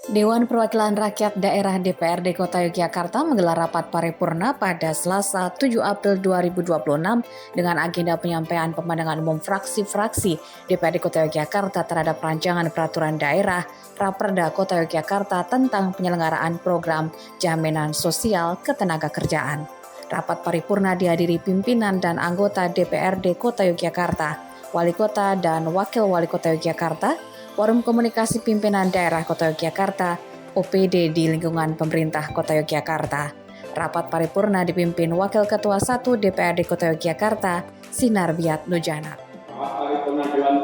Dewan Perwakilan Rakyat Daerah DPRD Kota Yogyakarta menggelar rapat paripurna pada Selasa 7 April 2026 dengan agenda penyampaian pemandangan umum fraksi-fraksi DPRD Kota Yogyakarta terhadap rancangan peraturan daerah Raperda Kota Yogyakarta tentang penyelenggaraan program jaminan sosial ketenagakerjaan. Rapat paripurna dihadiri pimpinan dan anggota DPRD Kota Yogyakarta, Wali Kota dan Wakil Wali Kota Yogyakarta, Forum Komunikasi Pimpinan Daerah Kota Yogyakarta, OPD di lingkungan pemerintah Kota Yogyakarta. Rapat paripurna dipimpin Wakil Ketua 1 DPRD Kota Yogyakarta, Sinarbiat Nujana. Rapat paripurna Dewan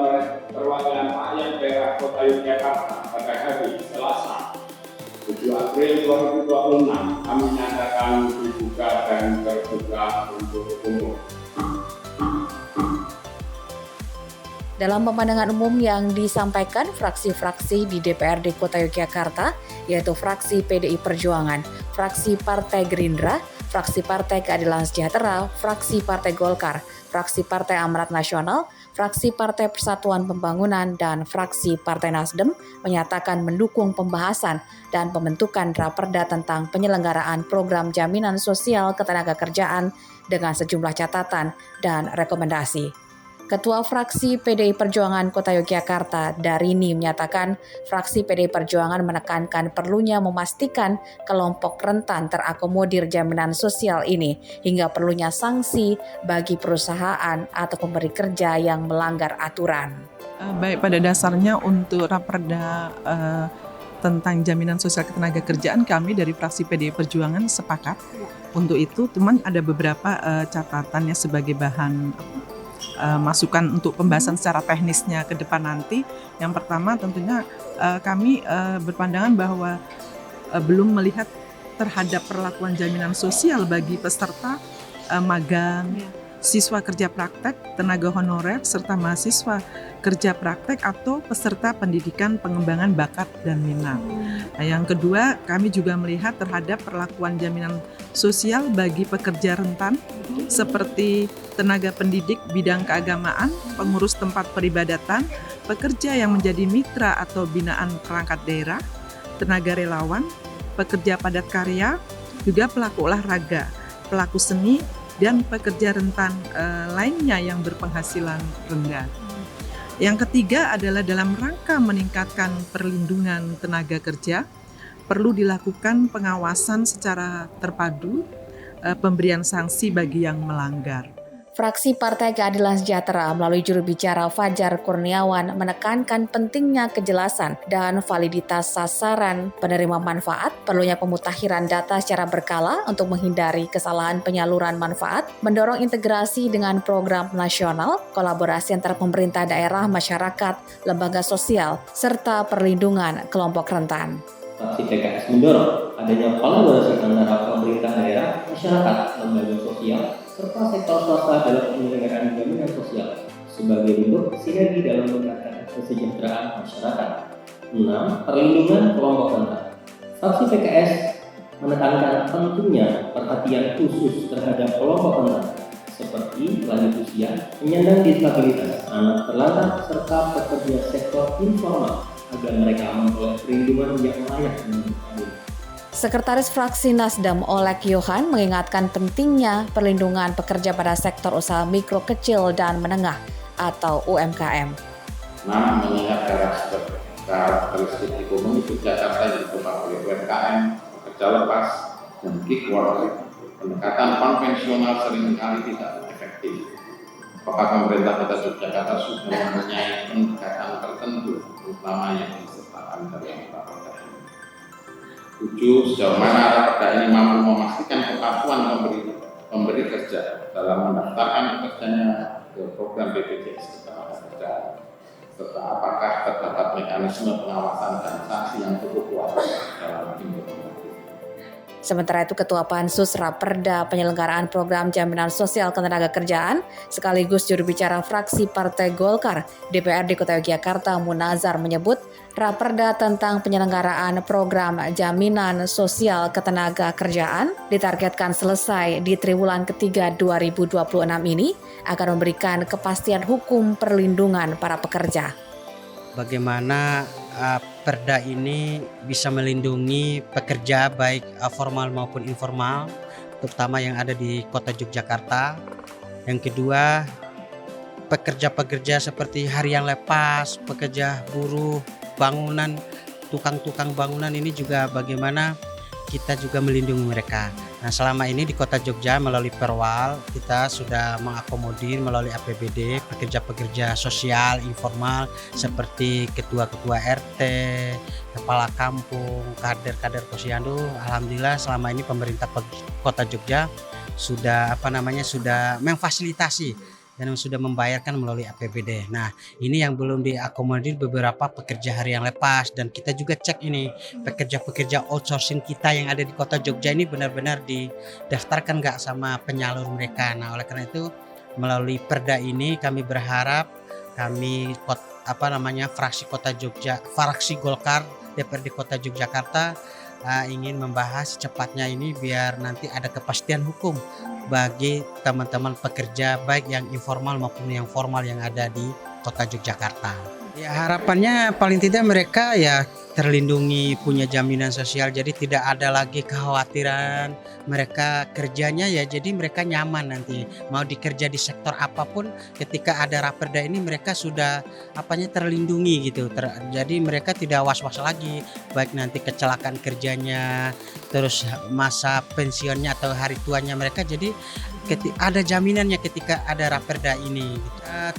Perwakilan Rakyat Daerah Kota Yogyakarta pada hari Selasa 7 April 2026 kami nyatakan dibuka dan terbuka untuk umum. Dalam pemandangan umum yang disampaikan fraksi-fraksi di DPRD Kota Yogyakarta, yaitu fraksi PDI Perjuangan, fraksi Partai Gerindra, fraksi Partai Keadilan Sejahtera, fraksi Partai Golkar, fraksi Partai Amanat Nasional, fraksi Partai Persatuan Pembangunan, dan fraksi Partai Nasdem menyatakan mendukung pembahasan dan pembentukan Raperda tentang penyelenggaraan program jaminan sosial ketenagakerjaan dengan sejumlah catatan dan rekomendasi. Ketua fraksi PDI Perjuangan Kota Yogyakarta, Darini, menyatakan fraksi PDI Perjuangan menekankan perlunya memastikan kelompok rentan terakomodir jaminan sosial ini hingga perlunya sanksi bagi perusahaan atau pemberi kerja yang melanggar aturan. Baik, pada dasarnya untuk Raperda tentang jaminan sosial ketenagakerjaan kami dari fraksi PDI Perjuangan sepakat. Untuk itu, teman ada beberapa catatannya sebagai bahan masukan untuk pembahasan secara teknisnya ke depan nanti. Yang pertama tentunya kami berpandangan bahwa belum melihat terhadap perlakuan jaminan sosial bagi peserta magang, siswa kerja praktek, tenaga honorer, serta mahasiswa kerja praktek atau peserta pendidikan pengembangan bakat dan minat. Nah, yang kedua, kami juga melihat terhadap perlakuan jaminan sosial bagi pekerja rentan seperti tenaga pendidik bidang keagamaan, pengurus tempat peribadatan, pekerja yang menjadi mitra atau binaan perangkat daerah, tenaga relawan, pekerja padat karya, juga pelaku olahraga, pelaku seni, dan pekerja rentan lainnya yang berpenghasilan rendah. Yang ketiga adalah dalam rangka meningkatkan perlindungan tenaga kerja, perlu dilakukan pengawasan secara terpadu, pemberian sanksi bagi yang melanggar. Fraksi Partai Keadilan Sejahtera melalui juru bicara Fajar Kurniawan menekankan pentingnya kejelasan dan validitas sasaran penerima manfaat, perlunya pemutakhiran data secara berkala untuk menghindari kesalahan penyaluran manfaat, mendorong integrasi dengan program nasional, kolaborasi antara pemerintah daerah, masyarakat, lembaga sosial, serta perlindungan kelompok rentan. Fraksi PKS mendorong adanya kolaborasi antara pemerintah daerah, masyarakat, lembaga sosial, serta sektor swasta dalam penyelenggaraan jaminan sosial sebagai bentuk sinergi dalam meningkatkan kesejahteraan masyarakat. 6. Perlindungan kelompok rentan. Fraksi PKS menekankan pentingnya perhatian khusus terhadap kelompok rentan seperti lanjut usia, penyandang disabilitas, anak terlantar, serta pekerja sektor informal agar mereka memperoleh perlindungan yang layak menurut kami. Sekretaris Fraksi Nasdem Oleg Yohan mengingatkan pentingnya perlindungan pekerja pada sektor usaha mikro, kecil, dan menengah atau UMKM. Mengingat karakteristik ekonomi Jakarta yang ditopang oleh UMKM, pekerja lepas, dan gig worker, pendekatan konvensional seringkali tidak efektif. Apakah pemerintah Kota Yogyakarta sudah mempunyai pendekatan tertentu, terutama yang disertakan dalam Raperda ini? 7. Sejauh mana Raperda ini mampu memastikan kepatuhan pemberi kerja dalam mendaftarkan pekerjanya ke program BPJS Ketenagakerjaan, serta apakah terdapat mekanisme pengawasan dan sanksi yang cukup kuat dalam implementasi. Sementara itu, Ketua Pansus Raperda Penyelenggaraan Program Jaminan Sosial Ketenagakerjaan sekaligus juru bicara fraksi Partai Golkar DPRD Kota Yogyakarta Munazar menyebut Raperda tentang penyelenggaraan program jaminan sosial ketenagakerjaan ditargetkan selesai di triwulan ketiga 2026 ini akan memberikan kepastian hukum perlindungan para pekerja. Bagaimana Perda ini bisa melindungi pekerja baik formal maupun informal, terutama yang ada di Kota Yogyakarta. Yang kedua, pekerja-pekerja seperti harian lepas, pekerja buruh, bangunan, tukang-tukang bangunan ini juga bagaimana kita juga melindungi mereka. Nah, selama ini di Kota Jogja melalui Perwal kita sudah mengakomodir melalui APBD pekerja-pekerja sosial informal seperti ketua-ketua RT, kepala kampung, kader-kader posyandu. Alhamdulillah selama ini pemerintah Kota Jogja sudah sudah memfasilitasi dan sudah membayarkan melalui APBD. Nah, ini yang belum diakomodir beberapa pekerja harian lepas, dan kita juga cek ini pekerja-pekerja outsourcing kita yang ada di Kota Jogja ini benar-benar didaftarkan nggak sama penyalur mereka. Nah, oleh karena itu melalui Perda ini kami berharap fraksi Kota Jogja, fraksi Golkar DPRD Kota Yogyakarta ingin membahas secepatnya ini biar nanti ada kepastian hukum bagi teman-teman pekerja baik yang informal maupun yang formal yang ada di Kota Yogyakarta. Ya, harapannya paling tidak mereka ya terlindungi, punya jaminan sosial, jadi tidak ada lagi kekhawatiran mereka kerjanya ya, jadi mereka nyaman nanti mau dikerja di sektor apapun ketika ada Raperda ini mereka sudah terlindungi gitu. Jadi mereka tidak was-was lagi baik nanti kecelakaan kerjanya, terus masa pensiunnya atau hari tuanya mereka, jadi ada jaminannya ketika ada Raperda ini.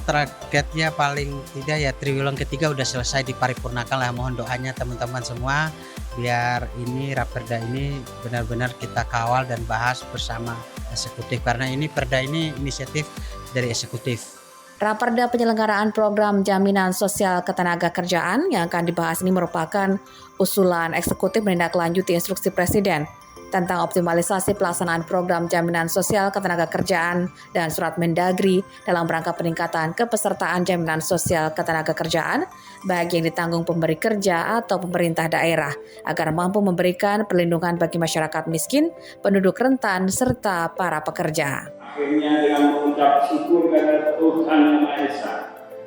Targetnya paling tidak ya triwulan ketiga udah selesai diparipurnakan lah, mohon doanya teman-teman semua biar ini Raperda ini benar-benar kita kawal dan bahas bersama eksekutif, karena ini Perda ini inisiatif dari eksekutif. Raperda penyelenggaraan program jaminan sosial ketenagakerjaan yang akan dibahas ini merupakan usulan eksekutif menindaklanjuti instruksi Presiden tentang optimalisasi pelaksanaan program jaminan sosial ketenagakerjaan dan surat Mendagri dalam rangka peningkatan kepesertaan jaminan sosial ketenagakerjaan baik yang ditanggung pemberi kerja atau pemerintah daerah agar mampu memberikan perlindungan bagi masyarakat miskin, penduduk rentan, serta para pekerja. Akhirnya dengan mengucap syukur kepada Tuhan Yang Maha Esa,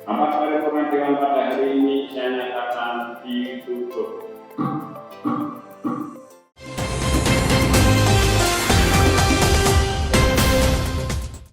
rapat paripurna Dewan pada hari ini saya nyatakan ditutup.